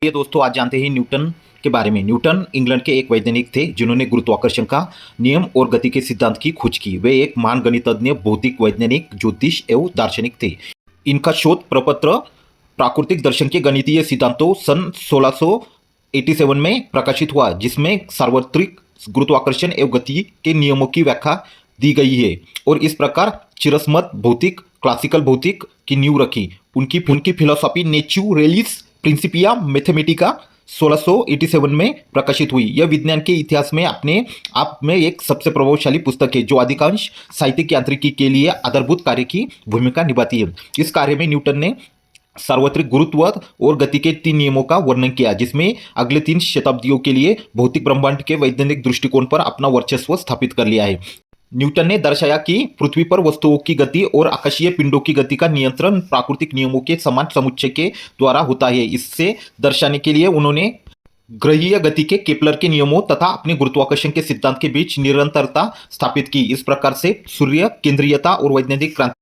ये दोस्तों आज जानते हैं न्यूटन के बारे में। न्यूटन इंग्लैंड के एक वैज्ञानिक थे जिन्होंने गुरुत्वाकर्षण का नियम और गति के सिद्धांत की खोज की। वे एक महान गणितज्ञ, भौतिक वैज्ञानिक, ज्योतिष एवं दार्शनिक थे। इनका शोध प्रपत्र प्राकृतिक दर्शन के गणितीय सिद्धांतों सन 1687 में प्रकाशित हुआ, जिसमें सार्वत्रिक गुरुत्वाकर्षण एवं गति के नियमों की व्याख्या दी गई है और इस प्रकार चिरस्मृत भौतिक, क्लासिकल भौतिक की नींव रखी। उनकी फिलोसॉफी नेचुरेलिस प्रिंसिपिया मैथमेटिका 1687 में प्रकाशित हुई। यह विज्ञान के इतिहास में अपने आप में एक सबसे प्रभावशाली पुस्तक है जो अधिकांश साहित्यिक यांत्रिकी के लिए आधारभूत कार्य की भूमिका निभाती है। इस कार्य में न्यूटन ने सार्वत्रिक गुरुत्व और गति के 3 नियमों का वर्णन किया, जिसमें अगले 3 शताब्दियों के लिए भौतिक ब्रह्मांड के वैज्ञानिक दृष्टिकोण पर अपना वर्चस्व स्थापित कर लिया है। न्यूटन ने दर्शाया कि पृथ्वी पर वस्तुओं की गति और आकाशीय पिंडों की गति का नियंत्रण प्राकृतिक नियमों के समान समुच्चय के द्वारा होता है। इससे दर्शाने के लिए उन्होंने ग्रहीय गति के केपलर के नियमों तथा अपने गुरुत्वाकर्षण के सिद्धांत के बीच निरंतरता स्थापित की। इस प्रकार से सूर्य केंद्रीयता और वैज्ञानिक क्रांति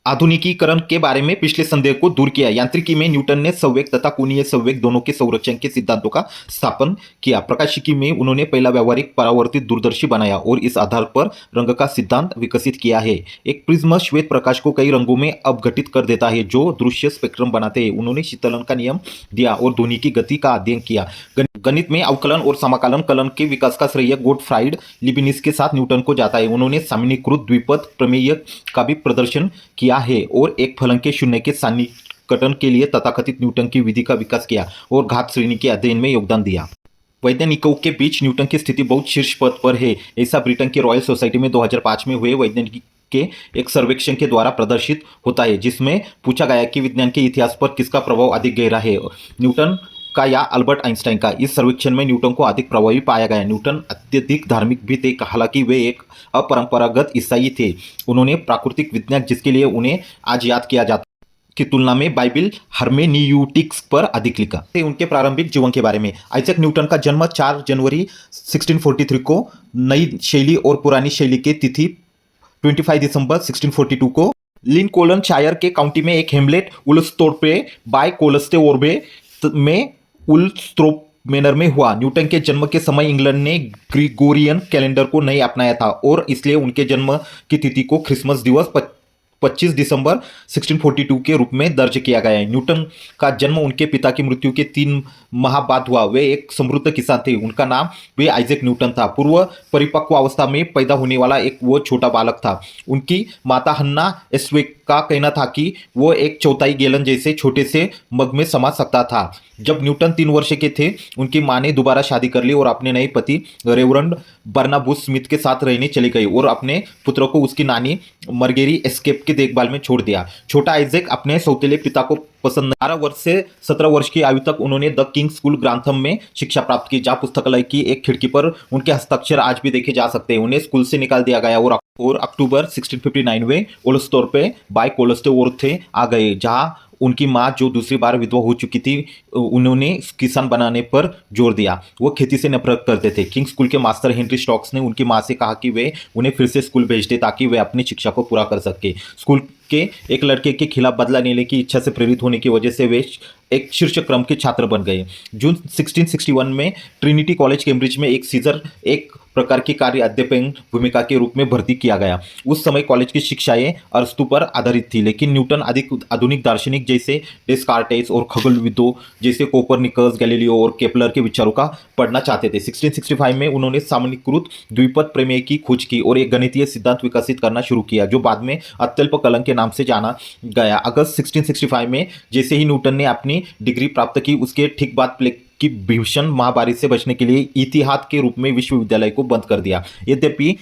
आधुनिकीकरण के बारे में पिछले संदेह को दूर किया। यांत्रिकी में न्यूटन ने संवेग तथा कोणीय संवेग दोनों के संरक्षण के सिद्धांतों का स्थापन किया। प्रकाशिकी में उन्होंने पहला व्यावहारिक परावर्तित दूरदर्शी बनाया और इस आधार पर रंग का सिद्धांत विकसित किया है। एक प्रिज्म श्वेत प्रकाश को कई रंगों में अपघटित कर देता है जो दृश्य स्पेक्ट्रम बनाते हैं। उन्होंने शीतलन का नियम दिया और ध्वनि की गति का अध्ययन किया। गणित में अवकलन और समाकलन कलन के विकास का श्रेय गोटफ्राइड लीबिनिज के साथ न्यूटन को जाता है। उन्होंने सामान्यीकृत द्विपद प्रमेय का भी प्रदर्शन किया है और एक फलन के शून्य के सन्निकटन के लिए तथाकथित न्यूटन की विधि का विकास किया और घात श्रेणी के अध्ययन में योगदान दिया। वैज्ञानिकों के बीच न्यूटन की स्थिति बहुत शीर्ष पद पर है। ऐसा ब्रिटेन की रॉयल सोसाइटी में 2005 में हुए वैज्ञानिक के एक सर्वेक्षण के द्वारा प्रदर्शित होता है, जिसमें पूछा गया कि विज्ञान के इतिहास पर किसका प्रभाव अधिक गहरा है, न्यूटन का या अल्बर्ट आइंस्टाइन का। इस सर्वेक्षण में न्यूटन को अधिक प्रभावी पाया गया। न्यूटन अत्यधिक धार्मिक भी थे, हालांकि वे एक अपरंपरागत ईसाई थे। उन्होंने प्राकृतिक विज्ञान, जिसके लिए उन्हें आज याद किया जाता की तुलना में बाइबिल हर्मेन्यूटिक्स पर अधिक लिखा। उनके प्रारंभिक जीवन के बारे में। आइजैक न्यूटन का जन्म 4 जनवरी 1643 को नई शैली और पुरानी शैली के तिथि 25 दिसंबर 1642 को लिंकॉल्नशायर के काउंटी में एक हेमलेट उल्सथोर्पे बाय कोल्स्टेओर्बे में उल्सथ्रोप मैनर में हुआ। न्यूटन के जन्म के समय इंग्लैंड ने ग्रिगोरियन कैलेंडर को नहीं अपनाया था और इसलिए उनके जन्म की तिथि को क्रिसमस दिवस 25 दिसंबर 1642 के रूप में दर्ज किया गया है। न्यूटन का जन्म उनके पिता की मृत्यु के 3 माह बाद हुआ। वे एक समृद्ध किसान थे। उनका नाम वे आइजैक न्यूटन था। पूर्व परिपक्व अवस्था में पैदा होने वाला एक वो छोटा बालक था। उनकी माता हन्ना एस्वेक का कहना था कि वो एक चौथाई गैलन जैसे छोटे से मग में समा सकता था। जब न्यूटन 3 वर्ष के थे, उनकी मां ने दोबारा शादी कर ली और अपने नए पति रेवरेंड बर्नाबुस स्मिथ के साथ रहने चली गई और अपने पुत्र को उसकी नानी मरगेरी एस्केप की देखभाल में छोड़ दिया। छोटा आइजैक अपने सौतेले पिता को पसंद 12 वर्ष से 17 वर्ष की आयु तक उन्होंने द किंग स्कूल ग्रांथम में शिक्षा प्राप्त की, जहां पुस्तकालय की एक खिड़की पर उनके हस्ताक्षर आज भी देखे जा सकते हैं। उन्हें स्कूल से निकाल दिया गया और अक्टूबर 1659 में ओल्सथोर्पे बाय कोल्स्टेओर्थे आ गए, जहां उनकी मां, जो दूसरी बार विधवा हो चुकी थी, उन्होंने किसान बनाने पर जोर दिया। वो खेती से नफरत करते थे। किंग स्कूल के मास्टर हेनरी स्टॉक्स ने उनकी मां से कहा कि वे उन्हें फिर से स्कूल भेज दे ताकि वे अपनी शिक्षा को पूरा कर सके। स्कूल के एक लड़के के खिलाफ बदला लेने की इच्छा से प्रेरित होने की वजह से वे एक शीर्ष क्रम के छात्र बन गए। जून 1661 में ट्रिनिटी कॉलेज कैम्ब्रिज में एक सीजर, एक प्रकार की कार्य अध्यापन भूमिका के रूप में भर्ती किया गया। उस समय कॉलेज की शिक्षाएं अरस्तु पर आधारित थी, लेकिन न्यूटन अधिक आधुनिक दार्शनिक जैसे डेस्कार्टेस और खगोलविदों जैसे कोपरनिकस, गैलीलियो और केपलर के विचारों का पढ़ना चाहते थे। 1665 में उन्होंने सामान्यीकृत द्विपद प्रमेय की खोज की और एक गणितीय सिद्धांत विकसित करना शुरू किया, जो बाद में अत्यल्प कलन के नाम से जाना गया। अगस्त 1665 में जैसे ही न्यूटन ने अपनी डिग्री प्राप्त की, उसके ठीक बाद प्लेग की भीषण महामारी से बचने के लिए इतिहाद के रूप में विश्वविद्यालय को बंद कर दिया। यद्यपि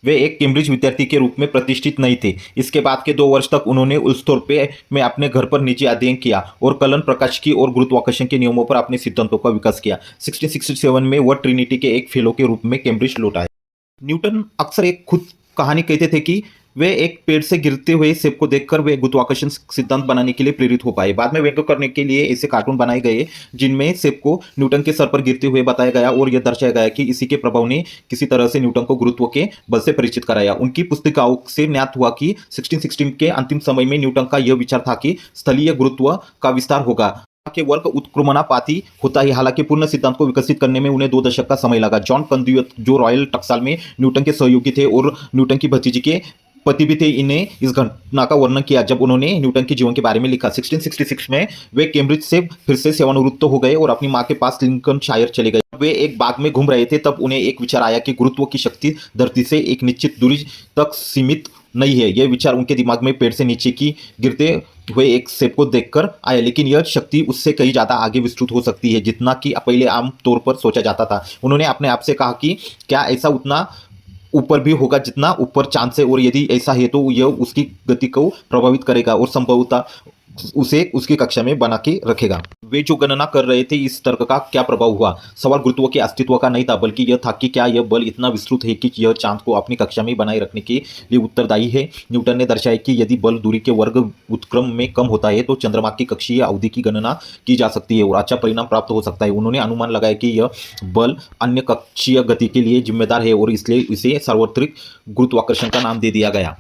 वे एक कैम्ब्रिज विद्यार्थी के रूप में प्रतिष्ठित नहीं थे। इसके बाद के 2 वर्ष तक उन्होंने उल्सथोर्पे में अपने घर पर निजी अध्ययन किया और कलन, प्रकाशिकी और गुरुत्वाकर्षण के नियमों पर अपने सिद्धांतों का विकास किया। 1667 में वह ट्रिनिटी के एक फेलो के रूप में कैम्ब्रिज लौट आए। न्यूटन अक्सर एक खुद कहानी कहते थे कि वे एक पेड़ से गिरते हुए सेब को देखकर वे गुरुत्वाकर्षण सिद्धांत बनाने के लिए प्रेरित हो पाए। बाद में व्यंग करने के लिए ऐसे कार्टून बनाए गए जिनमें सेब को न्यूटन के सर पर गिरते हुए बताया गया और यह दर्शाया गया कि इसी के प्रभाव ने किसी तरह से न्यूटन को गुरुत्व के बल से परिचित कराया। उनकी पुस्तिकाओं से ज्ञात हुआ कि 1616 के अंतिम समय में न्यूटन का यह विचार था कि स्थलीय गुरुत्व का विस्तार होगा। के वर्क उत्क्रमणापाती होता है। हालांकि पूर्ण सिद्धांत को विकसित करने में उन्हें 2 दशक का समय लगा। जॉन कंदुयत, जो रॉयल टक्साल में न्यूटन के सहयोगी थे और न्यूटन की भतीजी के पति भी थे, इन्हें इस घटना का वर्णन किया जब उन्होंने न्यूटन के जीवन के बारे में लिखा। 1666 में वे कैम्ब्रिज से फिर से सेवानिवृत्त हो गए और अपनी मां के पास लिंकनशायर चले गए। वे एक बाग में घूम रहे थे तब उन्हें एक विचार आया कि गुरुत्व की शक्ति धरती से एक निश्चित दूरी तक सीमित नहीं है। यह विचार उनके दिमाग में पेड़ से नीचे की गिरते हुए एक सेब को देखकर आया, लेकिन यह शक्ति उससे कहीं ज्यादा आगे विस्तृत हो सकती है जितना कि पहले आम तौर पर सोचा जाता था। उन्होंने अपने आप से कहा कि क्या ऐसा उतना ऊपर भी होगा जितना ऊपर चांद से, और यदि ऐसा है तो यह उसकी गति को प्रभावित करेगा और संभवतः उसे उसकी कक्षा में बना के रखेगा। वे जो गणना कर रहे थे, इस तर्क का क्या प्रभाव हुआ? सवाल गुरुत्व के अस्तित्व का नहीं था, बल्कि यह था कि क्या यह बल इतना विस्तृत है कि यह चांद को अपनी कक्षा में बनाए रखने के लिए उत्तरदायी है। न्यूटन ने दर्शाया कि यदि बल दूरी के वर्ग उत्क्रम में कम होता है तो चंद्रमा की कक्षीय अवधि की गणना की जा सकती है और अच्छा परिणाम प्राप्त हो सकता है। उन्होंने अनुमान लगाया कि यह बल अन्य कक्षीय गति के लिए जिम्मेदार है और इसलिए इसे सार्वत्रिक गुरुत्वाकर्षण का नाम दे दिया गया।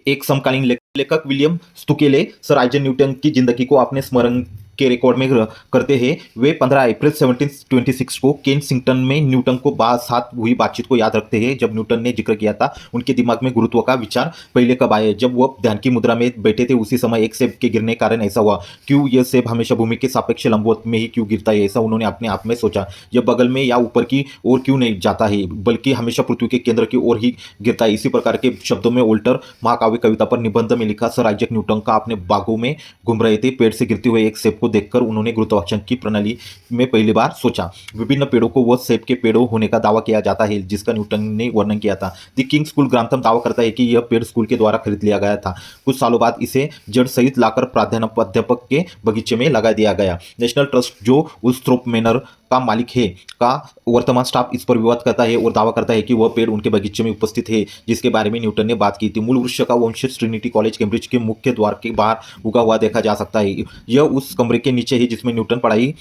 एक समकालीन लेखक विलियम स्टुकेले सर आइजैक न्यूटन की जिंदगी को अपने स्मरण के रिकॉर्ड में करते हैं। वे 15 अप्रैल 1726 को केनसिंगटन में न्यूटन को साथ हुई बातचीत को याद रखते हैं जब न्यूटन ने जिक्र किया था उनके दिमाग में गुरुत्व का विचार पहले कब आए। जब वह ध्यान की मुद्रा में बैठे थे उसी समय एक सेब के गिरने के कारण ऐसा हुआ। क्यों यह सेब हमेशा भूमि के सापेक्ष लंबवत में ही क्यों गिरता है, ऐसा उन्होंने अपने आप में सोचा। यह बगल में या ऊपर की ओर क्यों नहीं जाता है बल्कि हमेशा पृथ्वी के केंद्र की ओर ही गिरता है। इसी प्रकार के शब्दों में वोल्टर महाकाव्य कविता पर निबंध में लिखा, सर आइजैक न्यूटन का अपने बागों में घूम रहे थे। पेड़ से गिरते हुए एक सेब को देखकर उन्होंने गुरुत्वाकर्षण की प्रणाली में पहली बार सोचा। विभिन्न पेड़ों को वह सेब के पेड़ों होने का दावा किया जाता है जिसका न्यूटन ने वर्णन किया था। द किंग स्कूल ग्रांथम दावा करता है कि यह पेड़ स्कूल के द्वारा खरीद लिया गया था। कुछ सालों बाद इसे जड़ सहित लाकर प्राध्यापक के बगीचे में लगा दिया गया। नेशनल ट्रस्ट, जो उल्स्ट्रोप मैनर का मालिक है, का वर्तमान स्टाफ इस पर विवाद करता है और दावा करता है कि वह पेड़ उनके बगीचे में उपस्थित है जिसके बारे में न्यूटन ने बात की थी। मूल वृक्ष का वंशज ट्रिनिटी कॉलेज कैम्ब्रिज के मुख्य द्वार के बाहर उगा हुआ देखा जा सकता है। यह उस कमरे के नीचे है जिसमें न्यूटन पढ़ाई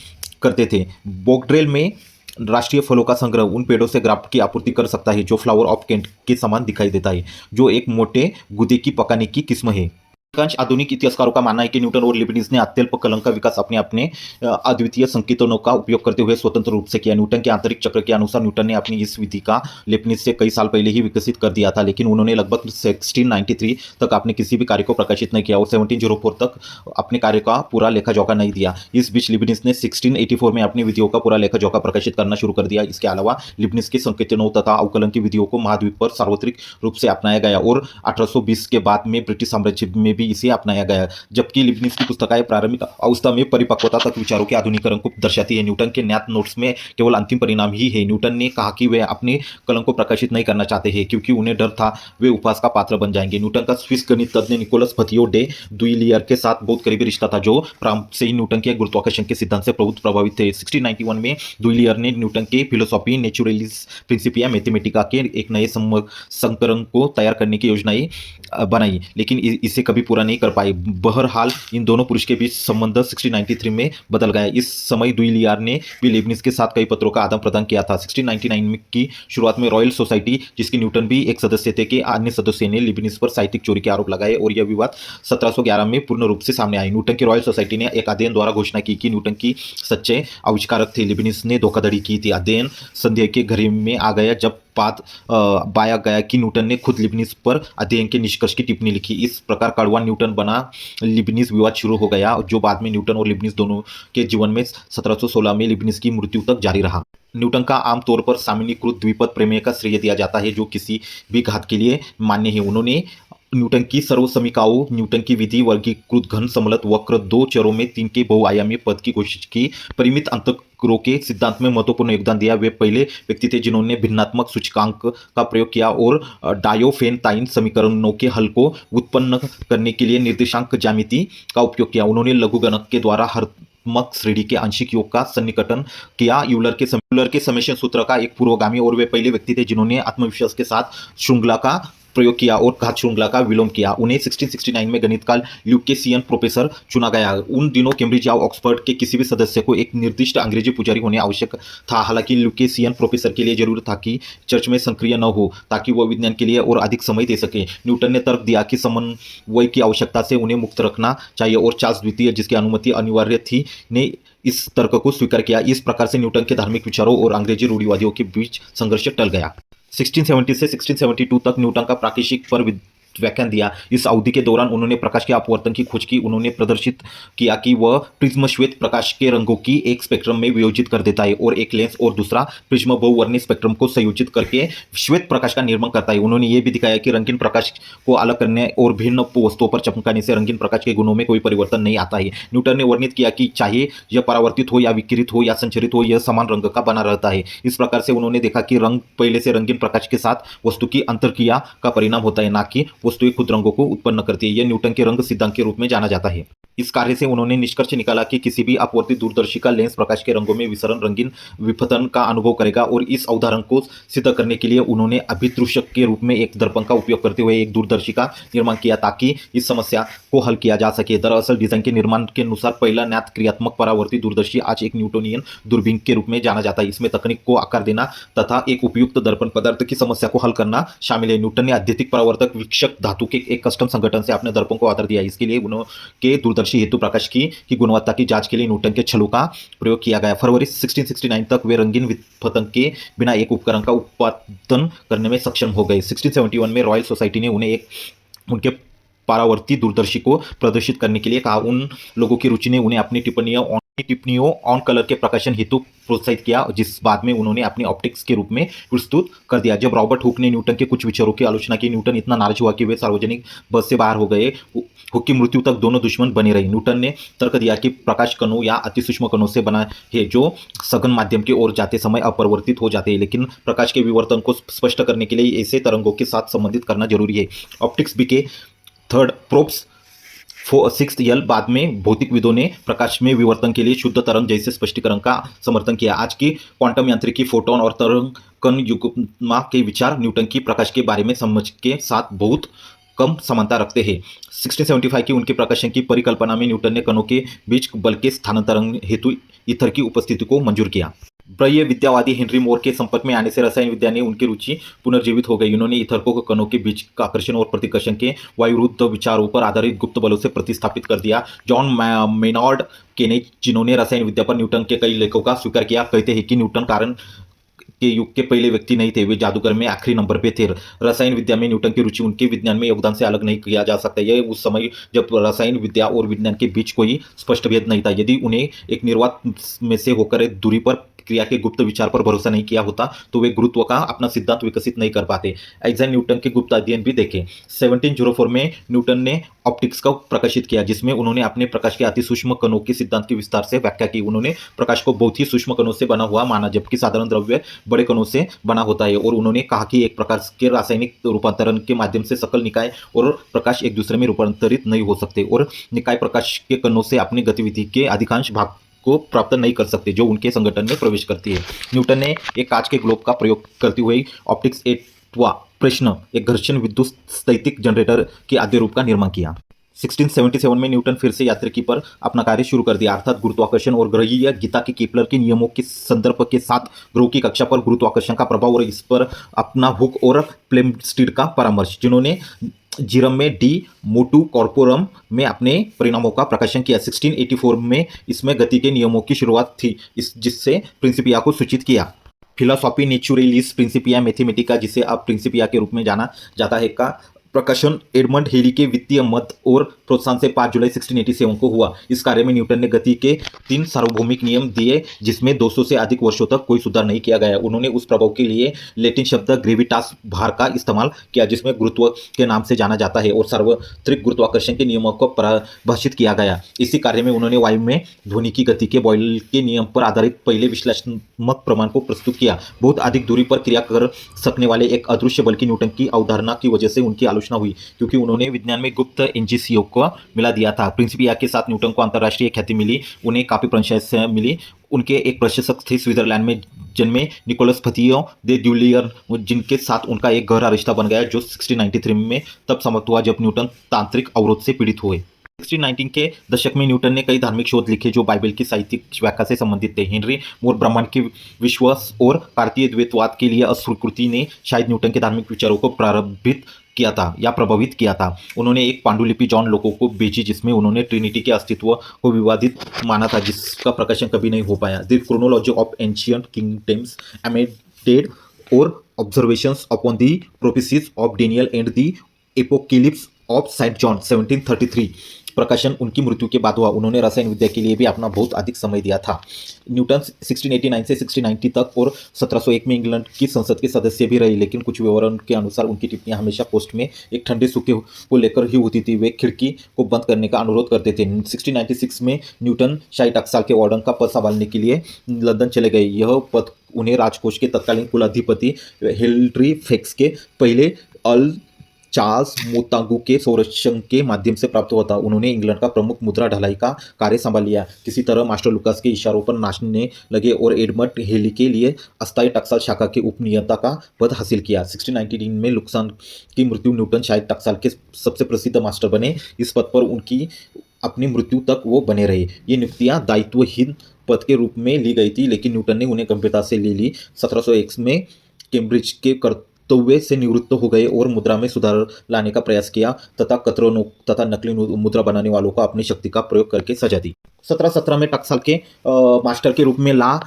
करते थे। बोगड्रेल में राष्ट्रीय फलों का संग्रह उन पेड़ों से ग्राफ्ट की आपूर्ति कर सकता है जो फ्लावर ऑफ केंट के समान दिखाई देता है, जो एक मोटे गुदे की पकाने की किस्म है। अधिकांश आधुनिक इतिहासकारों का मानना है कि न्यूटन और लिबनिज ने अत्यल्प कलंक का विकास अपने अद्वितीय संकेतनों का उपयोग करते हुए स्वतंत्र रूप से किया। न्यूटन के आंतरिक चक्र के अनुसार न्यूटन ने अपनी इस विधि का लिबनिज से कई साल पहले ही विकसित कर दिया था, लेकिन उन्होंने लगभग 1693 तक अपने किसी भी कार्य को प्रकाशित नहीं किया और 1704 तक अपने कार्य का पूरा लेखा जोखा नहीं दिया। इस बीच लिबनिज ने 1684 में अपनी विधियों का पूरा लेखा जोखा प्रकाशित करना शुरू कर दिया। इसके अलावा लिबनिज के संकेतनों तथा अवकलन की विधियों को महाद्वीप पर सार्वत्रिक रूप से अपनाया गया और 1820 के बाद में ब्रिटिश साम्राज्य में भी इसे अपनाया गया। जबकि लिबनिज की पुस्तकें प्रारंभिक अवस्था में परिपक्वता तक विचारों के आधुनिकीकरण को दर्शाती है। न्यूटन के ज्ञात नोट्स में केवल अंतिम परिणाम ही है। न्यूटन ने कहा कि वे अपने कलम को प्रकाशित नहीं करना चाहते हैं क्योंकि उन्हें डर था वे उपहास का पात्र बन जाएंगे। न्यूटन का स्विस गणित तज्ञ निकोलस फथियो डे दुइलियर के साथ बहुत करीबी रिश्ता था, जो प्रारंभ से ही न्यूटन के गुरुत्वाकर्षण के सिद्धांत से बहुत प्रभावित थे। 1691 में दुइलियर ने न्यूटन के फिलोसॉफी नेचुरलिस प्रिंसिपिया मैथमेटिका के एक नए संस्करण को तैयार करने की योजनाएं बनाई, लेकिन इसे कभी पूरा नहीं कर पाए। बहरहाल इन दोनों पुरुष के बीच संबंध 1693 में बदल गया। इस समय दुइलियर ने भी लेबनिज के साथ कई पत्रों का आदान प्रदान किया था। 1699 की शुरुआत में रॉयल सोसाइटी, जिसकी न्यूटन भी एक सदस्य थे, के अन्य सदस्यों ने लेबनिज पर साहित्यिक चोरी के आरोप लगाए और यह विवाद 1711 में पूर्ण रूप से सामने आया। न्यूटन की रॉयल सोसाइटी ने एक अध्ययन द्वारा घोषणा की कि न्यूटन की सच्चे आविष्कारक थे। लेबनिज ने धोखाधड़ी की थी। अध्ययन संदेह के घेरे में आ गया जब बात पाया गया कि न्यूटन ने खुद लिबनिज पर अध्ययन के निष्कर्ष की टिप्पणी लिखी। इस प्रकार कड़वा न्यूटन बना लिबनिज विवाद शुरू हो गया, जो बाद में न्यूटन और लिबनिज दोनों के जीवन में 1716 में लिबनिज की मृत्यु तक जारी रहा। न्यूटन का आमतौर पर सामान्यीकृत द्विपद प्रमेय का श्रेय दिया जाता है, जो किसी भी घात के लिए मान्य है। उन्होंने न्यूटन की सर्वसमीकाओं, न्यूटन की विधि, वर्गीकृत घन सम्मिलित वक्र, दो चरों में 3 के बहुआयामी पद की कोशिश की, परिमित अंतरों के सिद्धांत में महत्वपूर्ण योगदान दिया। वे पहले व्यक्ति थे जिन्होंने भिन्नात्मक सूचकांक का प्रयोग किया और डायोफेन-ताइन समीकरणों के हल को उत्पन्न करने के लिए निर्देशांक ज्यामिति का उपयोग किया। उन्होंने लघुगणक के द्वारा हर श्रेणी के आंशिक योग का सन्निकटन किया। यूलर के समेशन सूत्र का एक पूर्वगामी और वे पहले व्यक्ति थे जिन्होंने आत्मविश्वास के साथ श्रृंखला का प्रयोग किया और घात श्रृंखला का विलोम किया। उन्हें 1669 में गणित का ल्यूकेशियन प्रोफेसर चुना गया। उन दिनों कैम्ब्रिज या ऑक्सफोर्ड के किसी भी सदस्य को एक निर्दिष्ट अंग्रेजी पुजारी होने आवश्यक था। हालांकि ल्यूकेशियन प्रोफेसर के लिए जरूरी था कि चर्च में सक्रिय न हो ताकि वह विज्ञान के लिए और अधिक समय दे सके। न्यूटन ने तर्क दिया कि समन्वय की आवश्यकता से उन्हें मुक्त रखना चाहिए और चार्ल्स द्वितीय, जिसकी अनुमति अनिवार्य थी, ने इस तर्क को स्वीकार किया। इस प्रकार से न्यूटन के धार्मिक विचारों और अंग्रेजी रूढ़िवादियों के बीच संघर्ष टल गया। 1670 से 1672 तक न्यूटन का प्राकृतिक पर व्याख्यान दिया। इस अवधि के दौरान उन्होंने प्रकाश के अपवर्तन की खोज की। उन्होंने प्रदर्शित किया कि वह प्रिज्म श्वेत प्रकाश के रंगों की एक स्पेक्ट्रम में वियोजित कर देता है और एक लेंस और दूसरा प्रिज्म बहुवर्णीय स्पेक्ट्रम को संयोजित करके श्वेत प्रकाश का निर्माण करता है। उन्होंने यह भी दिखाया कि रंगीन प्रकाश को अलग करने और भिन्न वस्तुओं पर चमकाने से रंगीन प्रकाश के गुणों में कोई परिवर्तन नहीं आता है। न्यूटन ने वर्णित किया कि चाहे यह परावर्तित हो या विकिरित हो या संचरित हो, यह समान रंग का बना रहता है। इस प्रकार से उन्होंने देखा कि रंग पहले से रंगीन प्रकाश के साथ वस्तु की अंतरक्रिया का परिणाम होता है, न कि वस्तुएं खुद रंगों को उत्पन्न करती है। यह न्यूटन के रंग सिद्धांत के रूप में जाना जाता है। इस कार्य से उन्होंने निष्कर्ष निकाला कि किसी भी अपवर्तित दूरदर्शी का लेंस प्रकाश के रंगों में विसरण रंगीन विपतन का अनुभव करेगा और इस अवधारणा को सिद्ध करने के लिए उन्होंने अभिदृश्यक के रूप में एक दर्पण का उपयोग करते हुए एक दूरदर्शी का निर्माण किया ताकि इस समस्या को हल किया जा सके। दरअसल डिजाइन के निर्माण के अनुसार पहला ज्ञात क्रियात्मक परावर्तित दूरदर्शी आज एक न्यूटोनियन दूरबीन के रूप में जाना जाता है। इसमें तकनीक को आकार देना तथा एक उपयुक्त दर्पण पदार्थ की समस्या को हल करना शामिल है। न्यूटन ने अत्यधिक परावर्तक वीक्षक धातु के एक कस्टम संगठन से अपने दर्पण को आधार दिया। इसके लिए उनके दूरदर्शी हेतु प्रकाश की गुणवत्ता की जांच के लिए न्यूटन के छल्लों का प्रयोग किया गया। फरवरी 1669 तक वे रंगीन विपतन के बिना एक उपकरण का उत्पादन करने में सक्षम हो गए। 1671 में रॉयल सोसाइटी ने उन्हें उनके परावर्ती दूरदर्शी को प्रदर्शित करने के लिए कहा। उन लोगों की रुचि ने उन्हें अपनी टिप्पणियों ऑन कलर के प्रकाशन हेतु प्रोत्साहित किया, जिस बाद में उन्होंने अपनी ऑप्टिक्स के रूप में प्रस्तुत कर दिया। जब रॉबर्ट हुक ने न्यूटन के कुछ विचारों की आलोचना की, न्यूटन इतना नाराज हुआ कि वे सार्वजनिक बस से बाहर हो गए। हुक की मृत्यु तक दोनों दुश्मन बने रहे। न्यूटन ने तर्क दिया कि प्रकाश कणों या अतिसूक्ष्म कणों से बना है जो सघन माध्यम की ओर जाते समय अपरिवर्तित हो जाते हैं, लेकिन प्रकाश के विवर्तन को स्पष्ट करने के लिए ऐसे तरंगों के साथ संबंधित करना जरूरी है। ऑप्टिक्स बी के थर्ड प्रोब्स 6th यल बाद में भौतिकविदों ने प्रकाश में विवर्तन के लिए शुद्ध तरंग जैसे स्पष्टीकरण का समर्थन किया। आज की क्वांटम यांत्रिकी, फोटोन और तरंग कण युग्म के विचार न्यूटन की प्रकाश के बारे में समझ के साथ बहुत कम समानता रखते हैं। 1675 की उनके प्रकाशन की परिकल्पना में न्यूटन ने कणों के बीच बल के स्थानांतरण हेतु ईथर की उपस्थिति को मंजूर किया। ब्रह्य विद्यावादी हेनरी मोर के संपर्क में आने से रसायन विद्या ने उनकी रुचि पुनर्जीवित हो गई। उन्होंने ईथर को कणों के बीच का आकर्षण और प्रतिकर्षण के वायुरुद्ध विचारों पर आधारित गुप्त बलों से प्रतिस्थापित कर दिया। जॉन मेनार्ड केनेज, जिन्होंने रसायन विद्या पर न्यूटन के कई लेखों का स्वीकार किया, कहते हैं कि न्यूटन कारण के युग के पहले व्यक्ति नहीं थे, वे जादूगर में आखिरी नंबर पे थे। रसायन विद्या में न्यूटन की रुचि उनके विज्ञान में योगदान से अलग नहीं किया जा सकता। यह उस समय जब रसायन विद्या और विज्ञान के बीच कोई स्पष्ट भेद नहीं था। यदि उन्हें एक निर्वात में से होकर एक दूरी पर क्रिया के गुप्त विचार पर भरोसा नहीं किया होता तो वे गुरुत्व का अपना सिद्धांत विकसित नहीं कर पाते। आइजैक न्यूटन के गुप्त अध्ययन भी देखें। 1704 में न्यूटन ने ऑप्टिक्स का प्रकाशित किया, जिसमें उन्होंने अपने प्रकाश के अति सूक्ष्म कणों के सिद्धांत की विस्तार से व्याख्या की। उन्होंने प्रकाश को बहुत ही सूक्ष्म कणों से बना हुआ माना, जबकि साधारण द्रव्य बड़े कणों से बना होता है। और उन्होंने कहा कि एक प्रकार के रासायनिक रूपांतरण के माध्यम से सकल निकाय और प्रकाश एक दूसरे में रूपांतरित नहीं हो सकते और निकाय प्रकाश के कणों से अपनी गतिविधि के अधिकांश भाग को प्राप्त नहीं कर सकते जो उनके संगठन में प्रवेश करती है। न्यूटन ने एक कांच के ग्लोब का प्रयोग करते हुए ऑप्टिक्स 8वां प्रश्न, एक घर्षण विद्युत स्थैतिक जनरेटर के आद्य रूप का निर्माण किया। 1677 में न्यूटन फिर से यात्रिकी पर अपना कार्य शुरू कर दिया, अर्थात गुरुत्वाकर्षण और ग्रहीय गीता के केपलर के नियमों के संदर्भ के साथ ग्रहों की कक्षा पर गुरुत्वाकर्षण का प्रभाव और इस पर अपना हुक और प्लेमस्टीड का परामर्श, जिन्होंने जीरम में डी मोटू कॉर्पोरम में अपने परिणामों का प्रकाशन किया। 1684 में इसमें गति के नियमों की शुरुआत थी, जिससे प्रिंसिपिया को सूचित किया। फिलोसॉफी नेचुरलिस प्रिंसिपिया मैथमेटिका, जिसे अब प्रिंसिपिया के रूप में जाना जाता है, का प्रकाशन एडमंड हेली के वित्तीय मत और प्रोत्साहन से 5 जुलाई 1687 को हुआ। इस कार्य में न्यूटन ने गति के 3 सार्वभौमिक नियम दिए, जिसमें 200 से अधिक वर्षों तक कोई सुधार नहीं किया गया। उन्होंने उस प्रभाव के लिए लैटिन शब्द ग्रेविटास भार का इस्तेमाल किया, जिसमें गुरुत्व के नाम से जाना जाता है, और सार्वत्रिक गुरुत्वाकर्षण के नियमों को परिभाषित किया गया। इसी कार्य में उन्होंने वायु में ध्वनि की गति के बॉयल के नियम पर आधारित पहले विश्लेषणात्मक प्रमाण को प्रस्तुत किया। बहुत अधिक दूरी पर क्रिया कर सकने वाले एक अदृश्य बल की न्यूटन की अवधारणा की वजह से उनकी आलोचना आलोचना हुई क्योंकि उन्होंने विज्ञान में गुप्त एनजीसीओ को मिला दिया था। प्रिंसिपिया के साथ न्यूटन को अंतर्राष्ट्रीय ख्याति मिली, उन्हें काफ़ी प्रशंसा मिली। उनके एक प्रशंसक थे स्विट्जरलैंड में जन्मे निकोलस फतियो दे ड्यूलियर, जिनके साथ उनका एक गहरा रिश्ता बन गया जो 1693 में तब समाप्त हुआ जब न्यूटन तांत्रिक अवरोध से पीड़ित हुए। 1619 के दशक में न्यूटन ने कई धार्मिक शोध लिखे जो बाइबल की साहित्यिक व्याख्या से संबंधित थे। हेनरी मोर ब्रह्मांड के विश्वास और भारतीय द्वैतवाद के लिए अस्वीकृति ने शायद न्यूटन के धार्मिक विचारों को प्रभावित किया था। उन्होंने एक पांडुलिपि जॉन लोको को भेजी जिसमें उन्होंने ट्रिनिटी के अस्तित्व को विवादित माना था, जिसका प्रकाशन कभी नहीं हो पाया। The chronology of ancient kingdoms amended और observations upon the prophecies of Daniel and the apocalypse of Saint John 1733 प्रकाशन उनकी मृत्यु के बाद हुआ। उन्होंने रसायन विद्या के लिए भी अपना बहुत अधिक समय दिया था। न्यूटन 1689 से 1690 तक और 1701 में इंग्लैंड की संसद के सदस्य भी रहे, लेकिन कुछ विवरण के अनुसार उनकी टिप्पणियां हमेशा पोस्ट में एक ठंडे सूखे को लेकर ही होती थी। वे खिड़की को बंद करने का अनुरोध करते थे। 1696 में न्यूटन 68 साल के वार्डन का पद संभालने के लिए लंदन चले गए। यह पद उन्हें राजकोष के तत्कालीन कुलाधिपति हेनरी फेक्स के पहले अल चार्ल्स मोतागु के संरक्षण के माध्यम से प्राप्त हुआ था। उन्होंने इंग्लैंड का प्रमुख मुद्रा ढलाई का कार्य संभाल लिया। किसी तरह मास्टर लुकास के इशारों पर नाचने लगे और एडमंड हेली के लिए अस्थायी टक्साल शाखा के उपनियंता का पद हासिल किया। 1619 में लुक्सान की मृत्यु न्यूटन शायद टक्साल के सबसे प्रसिद्ध मास्टर बने। इस पद पर उनकी अपनी मृत्यु तक वो बने रहे। ये नियुक्तियां दायित्वहीन पद के रूप में ली गई थी, लेकिन न्यूटन ने उन्हें गंभीरता से ले ली। 1701 में कैम्ब्रिज के कर्तव्य से निवृत्त हो गए और मुद्रा में सुधार लाने का प्रयास किया तथा कतरनों तथा नकली मुद्रा बनाने वालों को अपनी शक्ति का प्रयोग करके सजा दी। 1717 में टक्साल के मास्टर के रूप में लॉ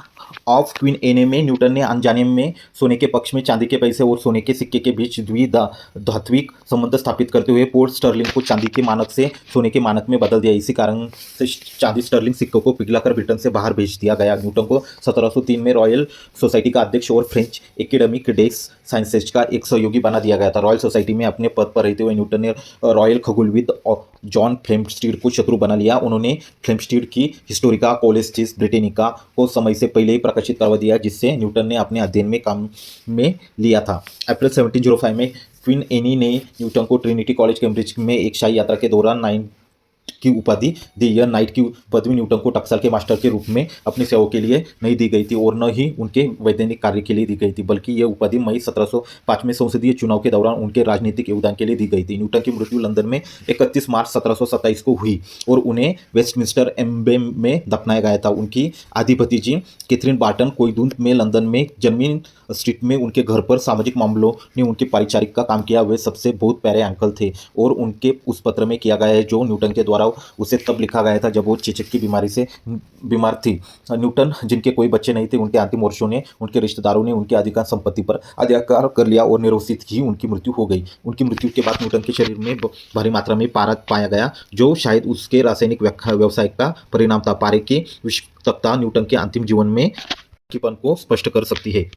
ऑफ क्वीन एने में न्यूटन ने अनजाने में सोने के पक्ष में चांदी के पैसे और सोने के सिक्के के बीच द्विधात्विक संबंध स्थापित करते हुए पोर्ट स्टर्लिंग को चांदी के मानक से सोने के मानक में बदल दिया। इसी कारण से चांदी स्टर्लिंग सिक्कों को पिघलाकर ब्रिटेन से बाहर भेज दिया गया। न्यूटन को 1703 में रॉयल सोसाइटी का अध्यक्ष और फ्रेंच एकेडमिक डेस साइंसेज का एक सहयोगी बना दिया गया था। रॉयल सोसाइटी में अपने पद पर रहते हुए न्यूटन ने रॉयल खगोलविद जॉन फ्लेमस्टीड को शत्रु बना लिया। उन्होंने फ्लेमस्टीड की हिस्टोरिका कोलेस्टिस ब्रिटेनिका को समय से पहले ही प्रकाशित करवा दिया, जिससे न्यूटन ने अपने अध्ययन में काम में लिया था। अप्रैल 1705 में क्वीन एनी ने न्यूटन को ट्रिनिटी कॉलेज कैम्ब्रिज में एक शाही यात्रा के दौरान नाइट की उपाधि दी। यह नाइट की पदवी न्यूटन को टक्साल के मास्टर के रूप में अपनी सेवाओं के लिए नहीं दी गई थी और न ही उनके वैज्ञानिक कार्य के लिए दी गई थी, बल्कि यह उपाधि मई 1705 में संसदीय चुनाव के दौरान उनके राजनीतिक योगदान के लिए दी गई थी। न्यूटन की मृत्यु लंदन में 31 मार्च 1727 को हुई और उन्हें वेस्टमिंस्टर एम्बे में दफनाया गया था। उनकी आधी भतीजी कैथरीन बार्टन कोईदून में लंदन में जर्मिन स्ट्रीट में उनके घर पर सामाजिक मामलों में उनके परिचारिक का काम किया। वे सबसे बहुत प्यारे अंकल थे और उनके उस पत्र में किया गया है जो न्यूटन के द्वारा उसे तब लिखा गया था जब वो चेचक की बीमारी से बीमार थी। न्यूटन जिनके कोई बच्चे नहीं थे, उनके अंतिम वर्षों ने उनके रिश्तेदारों ने उनकी अधिकांश संपत्ति पर अधिकार कर लिया और निर्वसित ही उनकी मृत्यु हो गई। उनकी मृत्यु के बाद न्यूटन के शरीर में भारी मात्रा में पारा पाया गया, जो शायद उसके रासायनिक व्यवसाय का परिणाम था। पारे की विषाक्तता न्यूटन के अंतिम जीवन में को स्पष्ट कर सकती है।